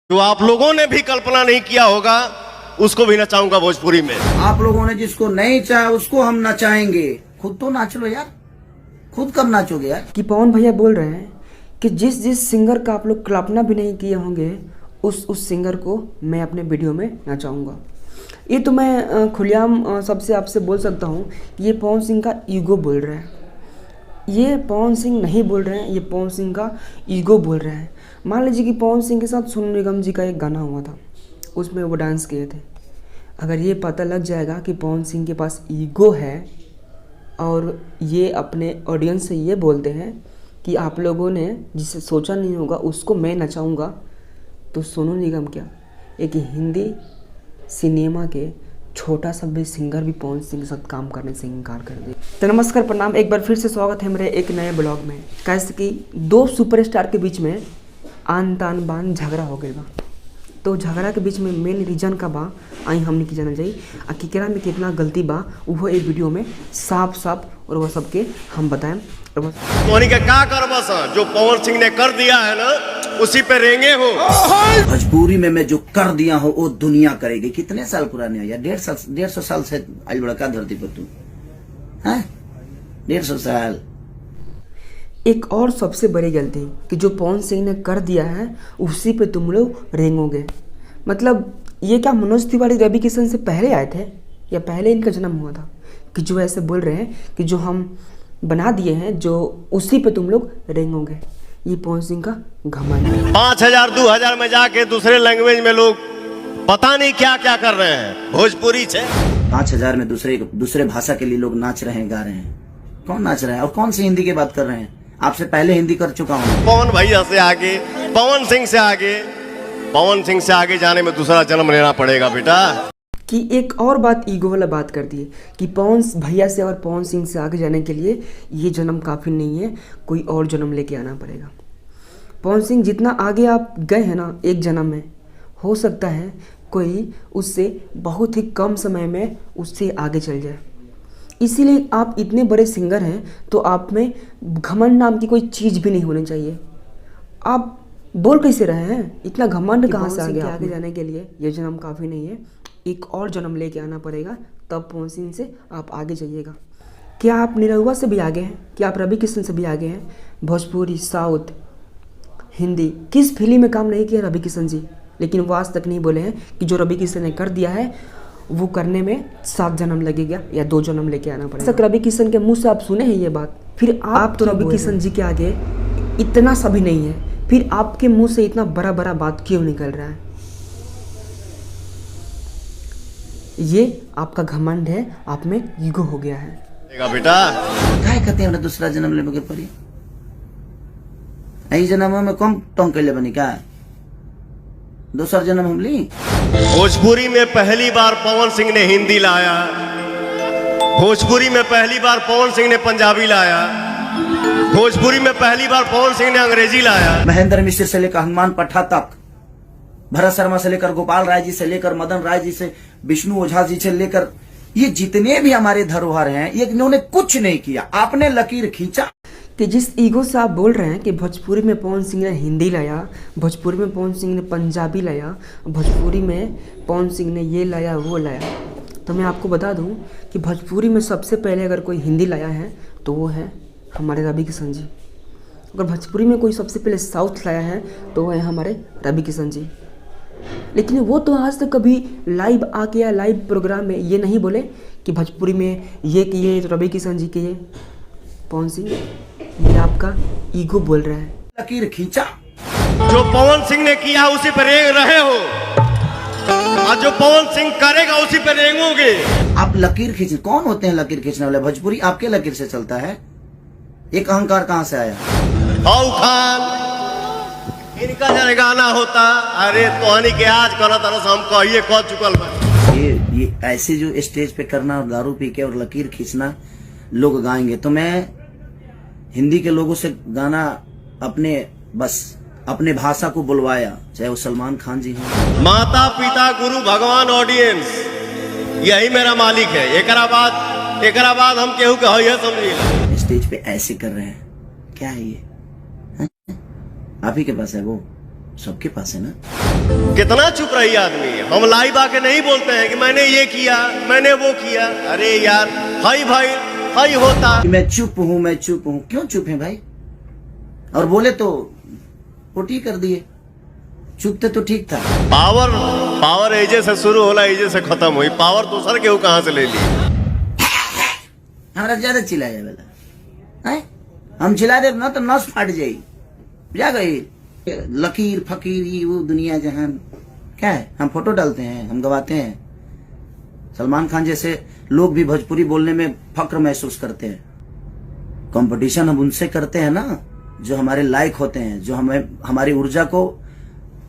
जो आप लोगों ने भी कल्पना नहीं किया होगा उसको भी नचाऊंगा भोजपुरी में। आप लोगों ने जिसको नहीं चाहा उसको हम नचाएंगे। खुद तो नाच लो यार, खुद कब नाचोगे यार। कि पवन भैया बोल रहे हैं कि जिस जिस सिंगर का आप लोग कल्पना भी नहीं किए होंगे उस सिंगर को मैं अपने वीडियो में नचाऊंगा। ये तो मैं खुलेआम सबसे आपसे बोल सकता हूँ कि ये पवन सिंह का ईगो बोल रहा है। ये पवन सिंह नहीं बोल रहे हैं, ये पवन सिंह का ईगो बोल रहे हैं। मान लीजिए कि पवन सिंह के साथ सोनू निगम जी का एक गाना हुआ था, उसमें वो डांस किए थे। अगर ये पता लग जाएगा कि पवन सिंह के पास ईगो है और ये अपने ऑडियंस से ये बोलते हैं कि आप लोगों ने जिसे सोचा नहीं होगा उसको मैं नचाऊंगा, तो सोनू निगम क्या, एक हिंदी सिनेमा के छोटा सा भी सिंगर भी पवन सिंह के साथ काम करने से इनकार कर दे। तो नमस्कार, प्रणाम, एक बार फिर से स्वागत है मेरे एक नए ब्लॉग में। कैसे कि दो सुपरस्टार के बीच में आन तान बान झगड़ा हो गया बा, तो झगड़ा के बीच में मेन रीजन का बा आई हमने की जाना चाहिए आ केकरा में कितना गलती बा वो एक वीडियो में साफ साफ और वह सबके हम बताएं। तोहनी के का करबस जो पवन सिंह ने कर दिया है ना उसी पे रेंगे हो। भोजपुरी में मैं जो कर दिया हूँ वो दुनिया करेगी। कितने साल पुराने हो यार, 150 साल से आज बड़ा का धरती पर तू है, 150 साल। एक और सबसे बड़ी गलती कि जो पवन सिंह ने कर दिया है उसी पे तुम लोग रेंगोगे। मतलब ये क्या मनोज तिवारी रवि किशन से पहले आए थे या पहले इनका जन्म हुआ था कि जो ऐसे बोल रहे हैं कि जो हम बना दिए हैं जो उसी पे तुम लोग रेंगोगे। ये पवन सिंह का घमंड है। 5000 2000 में जाके दूसरे लैंग्वेज में लोग पता नहीं क्या क्या कर रहे हैं भोजपुरी से। 5000 में दूसरे भाषा के लिए लोग नाच रहे हैं, गा रहे हैं। कौन नाच रहा है और कौन सी हिंदी की बात कर रहे हैं? आपसे पहले हिंदी कर चुका हूँ। पवन भैया से आगे, पवन सिंह से आगे जाने में दूसरा जन्म लेना पड़ेगा बेटा। कि एक और बात ईगो वाला बात कर दी कि पवन भैया से और पवन सिंह से आगे जाने के लिए ये जन्म काफ़ी नहीं है, कोई और जन्म लेके आना पड़ेगा। पवन सिंह जितना आगे आप गए हैं ना एक जन्म में, हो सकता है कोई उससे बहुत ही कम समय में उससे आगे चल जाए। इसीलिए आप इतने बड़े सिंगर हैं तो आप में घमंड नाम की कोई चीज़ भी नहीं होनी चाहिए। आप बोल कैसे रहे हैं, इतना घमंड कहाँ से आ गया? आगे जाने के लिए ये जन्म काफ़ी नहीं है, एक और जन्म लेके आना पड़ेगा, तब पवन सिंह से आप आगे जाइएगा। क्या आप निरहुआ से भी आगे हैं? क्या आप रवि किशन से भी आगे हैं? भोजपुरी, साउथ, हिंदी, किस फिल्म में काम नहीं किया रवि किशन जी, लेकिन वो आज तक नहीं बोले हैं कि जो रवि किशन ने कर दिया है वो करने में 7 जन्म लगेगा या 2 जन्म लेके आना पड़ेगा। रवि किशन के मुंह से आप सुने हैं ये बात, फिर आप तो रवि किशन जी के आगे इतना सा भी नहीं है, फिर आपके मुंह से इतना बड़ा बड़ा बात क्यों निकल रहा है? ये आपका घमंड है, आप में ईगो हो गया है बेटा। काय कहते हैं दूसरा जन्म लेने के पड़ी? यही जन्म में कम टोंग के ले बनी का दूसरा जन्म हम ली। भोजपुरी में पहली बार पवन सिंह ने हिंदी लाया, भोजपुरी में पहली बार पवन सिंह ने पंजाबी लाया, भोजपुरी में पहली बार पवन सिंह ने अंग्रेजी लाया। महेंद्र मिश्र से लेकर हनुमान पट्टा तक, भरत शर्मा से लेकर गोपाल राय जी से लेकर मदन राय जी से विष्णु ओझा जी से लेकर ये जितने भी हमारे धरोहर हैं ये इन्होंने कुछ नहीं किया, आपने लकीर खींचा। कि जिस ईगो से आप बोल रहे हैं कि भोजपुरी में पवन सिंह ने हिंदी लाया, भोजपुरी में पवन सिंह ने पंजाबी लाया, भोजपुरी में पवन सिंह ने ये लाया वो लाया, तो मैं आपको बता दूं कि भोजपुरी में सबसे पहले अगर कोई हिंदी लाया है तो वो है हमारे रवि किशन जी। अगर भोजपुरी में कोई सबसे पहले साउथ लाया है तो वो है हमारे रवि किशन जी। लेकिन वो तो आज तक कभी लाइव आके या लाइव प्रोग्राम में ये नहीं बोले कि भोजपुरी में ये किए तो रवि किशन जी किए। पवन सिंह, ये आपका ईगो बोल रहा है। लकीर खींचा, जो पवन सिंह ने किया उसी पर रेंग रहे हो और जो पवन सिंह करेगा उसी पर रेंगोगे। आप लकीर खींच, कौन होते हैं लकीर खींचने वाले? भोजपुरी आपके लकीर से चलता है। एक अहंकार कहाँ से आया? औ खान इनका जब गाना होता, अरे तोहनी के आज करो तरह से हम कहिए कह चुकल बा। ये ऐसे जो स्टेज पे करना और दारू पी के और लकीर खींचना लोग गाएंगे, तो मैं हिंदी के लोगों से गाना अपने भाषा को बुलवाया, चाहे वो सलमान खान जी हों। माता पिता गुरु भगवान ऑडियंस यही मेरा मालिक है। एकरा बाद हम केहू के है समझिए। स्टेज पे ऐसे कर रहे हैं, क्या है ये? आप ही के पास है वो सबके पास है ना। कितना चुप रही आदमी। हम लाइव आके नहीं बोलते हैं कि मैंने ये किया, मैंने वो किया। अरे यार, हाई भाई हाई होता। मैं चुप हूं, मैं चुप हूं। क्यों चुप है भाई? और बोले तो पोटी कर दिए। चुप थे तो ठीक था। पावर एजे से शुरू होला, एजे से खत्म हुई। पावर दूसर के कहां से ले ली? हमारा ज्यादा चिल्लाया वाला है। हम चिल्ला दे ना तो नस फाट जाई। जा गई लकीर फकीर ये वो दुनिया जहान क्या है। हम फोटो डालते हैं, हम गवाते हैं। सलमान खान जैसे लोग भी भोजपुरी बोलने में फक्र महसूस करते हैं। कंपटीशन हम उनसे करते हैं ना जो हमारे लायक होते हैं, जो हमें हमारी ऊर्जा को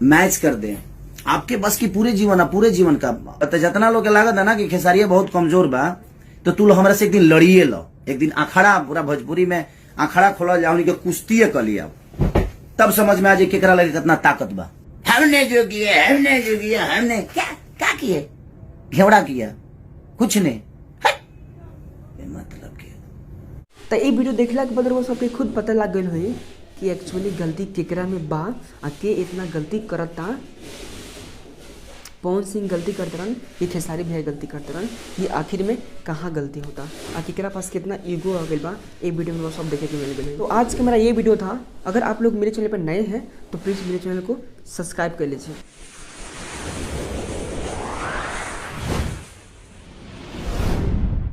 मैच कर दें। आपके बस की पूरे जीवन का तो जितना लोग के लागत है ना कि खेसारिया बहुत कमजोर बा, तो तू हमरा से एक दिन लड़िए लो। एक दिन अखाड़ा पूरा भोजपुरी में अखाड़ा खोला जाओ, उनके कुश्ती कर लिया, तब समझ में आ जाए केकरा लगे कितना ताकत बा। हमने जो किया हमने क्या किए? घेवड़ा किया कुछ नहीं। मतलब क्या? तो ये वीडियो देखला के बाद वो सबके खुद पता लग गई हुई कि एक्चुअली गलती केकरा में बा आ के इतना गलती करता। पवन सिंह गलती करते रहन, ये खेसारी भैया गलती करते रहन, ये आखिर में कहाँ गलती होता आ केकरा पास कितना ईगो आ गई बा। ये वीडियो में वो सब देखे के मिल गए। तो आज का मेरा ये वीडियो था। अगर आप लोग मेरे चैनल पर नए हैं तो प्लीज़ मेरे चैनल को सब्सक्राइब कर लीजिए।